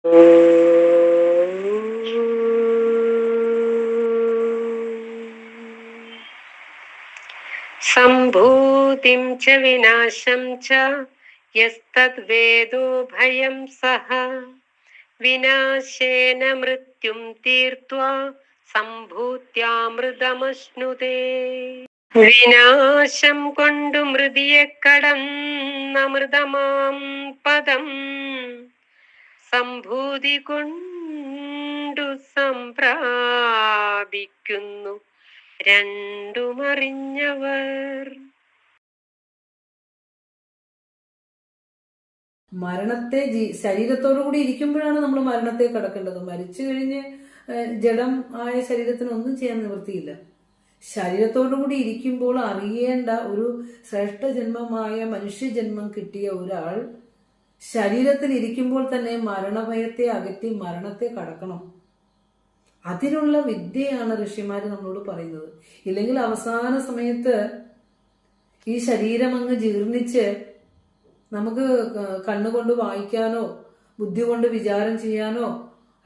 സംഭൂതിം ച വിനാശം ച യസ്തദ്വേദോ ഭയം സഹ വിനാശേന മൃത്യും തീർത്വാ സംഭൂത്യാമൃതമശ്നുതേ. വിനാശം കൊണ്ടു മൃതിയെ കടന്നമൃതമാം പദം സംഭൂതി കൊണ്ടു സംപ്രാപിക്കുന്നു രണ്ടുമറിഞ്ഞവർ. മരണത്തെ ശരീരത്തോടു കൂടി ഇരിക്കുമ്പോഴാണ് നമ്മൾ മരണത്തെ കടക്കേണ്ടത്. മരിച്ചു കഴിഞ്ഞ് ജഡം ആയ ശരീരത്തിന് ഒന്നും ചെയ്യാൻ നിവൃത്തിയില്ല. ശരീരത്തോടു കൂടി ഇരിക്കുമ്പോൾ അറിയേണ്ട ഒരു ശ്രേഷ്ഠ ജന്മമായ മനുഷ്യജന്മം കിട്ടിയ ഒരാൾ ശരീരത്തിൽ ഇരിക്കുമ്പോൾ തന്നെ മരണഭയത്തെ അകറ്റി മരണത്തെ കടക്കണം. അതിനുള്ള വിദ്യയാണ് ഋഷിമാര് നമ്മളോട് പറയുന്നത്. ഇല്ലെങ്കിൽ അവസാന സമയത്ത് ഈ ശരീരം അങ്ങ് ജീർണിച്ച് നമുക്ക് കണ്ണുകൊണ്ട് വായിക്കാനോ ബുദ്ധി കൊണ്ട് വിചാരം ചെയ്യാനോ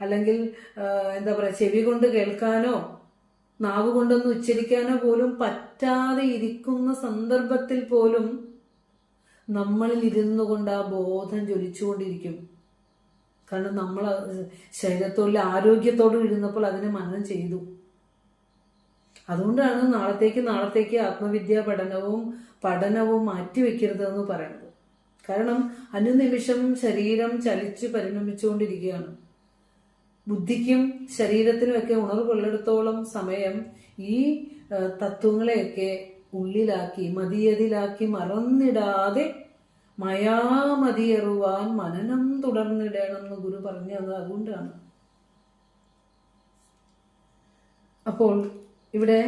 അല്ലെങ്കിൽ ചെവി കൊണ്ട് കേൾക്കാനോ നാവ് കൊണ്ടൊന്ന് ഉച്ചരിക്കാനോ പോലും പറ്റാതെ ഇരിക്കുന്ന സന്ദർഭത്തിൽ പോലും നമ്മളിൽ ഇരുന്നു കൊണ്ട് ആ ബോധം ജ്വലിച്ചുകൊണ്ടിരിക്കും. കാരണം നമ്മൾ ശരീരത്തോടെ ആരോഗ്യത്തോടും ഇരുന്നപ്പോൾ അതിനെ മനനം ചെയ്തു. അതുകൊണ്ടാണ് നാളത്തേക്ക് ആത്മവിദ്യാ പഠനവും മാറ്റിവെക്കരുത് എന്ന് പറയുന്നത്. കാരണം അനുനിമിഷം ശരീരം ചലിച്ചു പരിണമിച്ചുകൊണ്ടിരിക്കുകയാണ്. ബുദ്ധിക്കും ശരീരത്തിനുമൊക്കെ ഉണർവുള്ളിടത്തോളം സമയം ഈ തത്വങ്ങളെയൊക്കെ ഉള്ളിലാക്കി മതിയതിലാക്കി മറന്നിടാതെ മയാമതിയറുവാൻ മനനം തുടർന്നിടണം എന്ന് ഗുരു പറഞ്ഞു തന്നത് അതുകൊണ്ടാണ്. അപ്പോൾ ഇവിടെ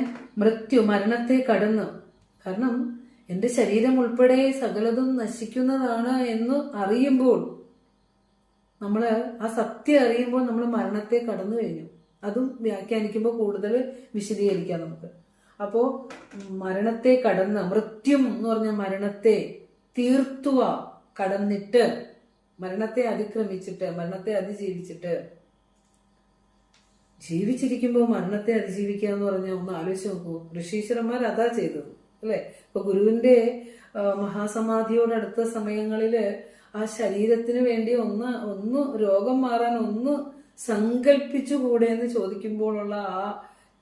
മരണത്തെ കടന്ന്, കാരണം എന്റെ ശരീരം ഉൾപ്പെടെ സകലതും നശിക്കുന്നതാണ് എന്ന് അറിയുമ്പോൾ നമ്മൾ ആ സത്യം അറിയുമ്പോൾ നമ്മൾ മരണത്തെ കടന്നു കഴിഞ്ഞു. അതും വ്യാഖ്യാനിക്കുമ്പോൾ കൂടുതൽ വിശദീകരിക്കാം നമുക്ക്. അപ്പോ മരണത്തെ കടന്ന്, മൃത്യും എന്ന് പറഞ്ഞ മരണത്തെ തീർത്തുവ കടന്നിട്ട്, മരണത്തെ അതിക്രമിച്ചിട്ട്, മരണത്തെ അതിജീവിച്ചിട്ട്, ജീവിച്ചിരിക്കുമ്പോൾ മരണത്തെ അതിജീവിക്കുക എന്ന് പറഞ്ഞാൽ ഒന്ന് ആലോചിച്ച് നോക്കൂ. ഋഷീശ്വരന്മാർ അതാ ചെയ്തത് അല്ലെ? ഇപ്പൊ ഗുരുവിന്റെ മഹാസമാധിയോടടുത്ത സമയങ്ങളില് ആ ശരീരത്തിന് വേണ്ടി ഒന്ന് രോഗം മാറാൻ ഒന്ന് സങ്കല്പിച്ചുകൂടെ എന്ന് ചോദിക്കുമ്പോഴുള്ള ആ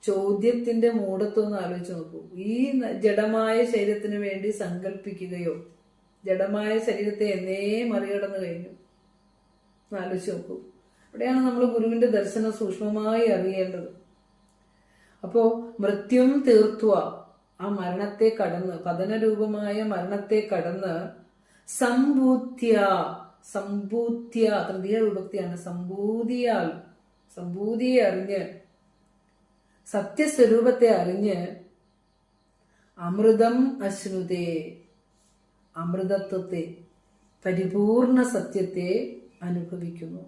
ചോദ്യത്തിന്റെ മൂഢത്വം ആലോചിച്ച് നോക്കൂ. ഈ ജഡമായ ശരീരത്തിന് വേണ്ടി സങ്കല്പിക്കുകയോ, ജഡമായ ശരീരത്തെ എന്നേ മറികടന്നു കഴിഞ്ഞു ആലോചിച്ച് നോക്കൂ. അവിടെയാണ് നമ്മൾ ഗുരുവിന്റെ ദർശനം സൂക്ഷ്മമായി അറിയേണ്ടത്. അപ്പോ മൃത്യും തീർത്തുവ, ആ മരണത്തെ കടന്ന്, പതനരൂപമായ മരണത്തെ കടന്ന്, സമ്പൂത്യ തൃതീയ വിഭക്തിയാണ്, സമ്പൂതിയെ അറിഞ്ഞ്, സത്യസ്വരൂപത്തെ അറിഞ്ഞ്, അമൃതം അശ്നുതേ, അമൃതത്വത്തെ, പരിപൂർണ സത്യത്തെ അനുഭവിക്കുന്നു.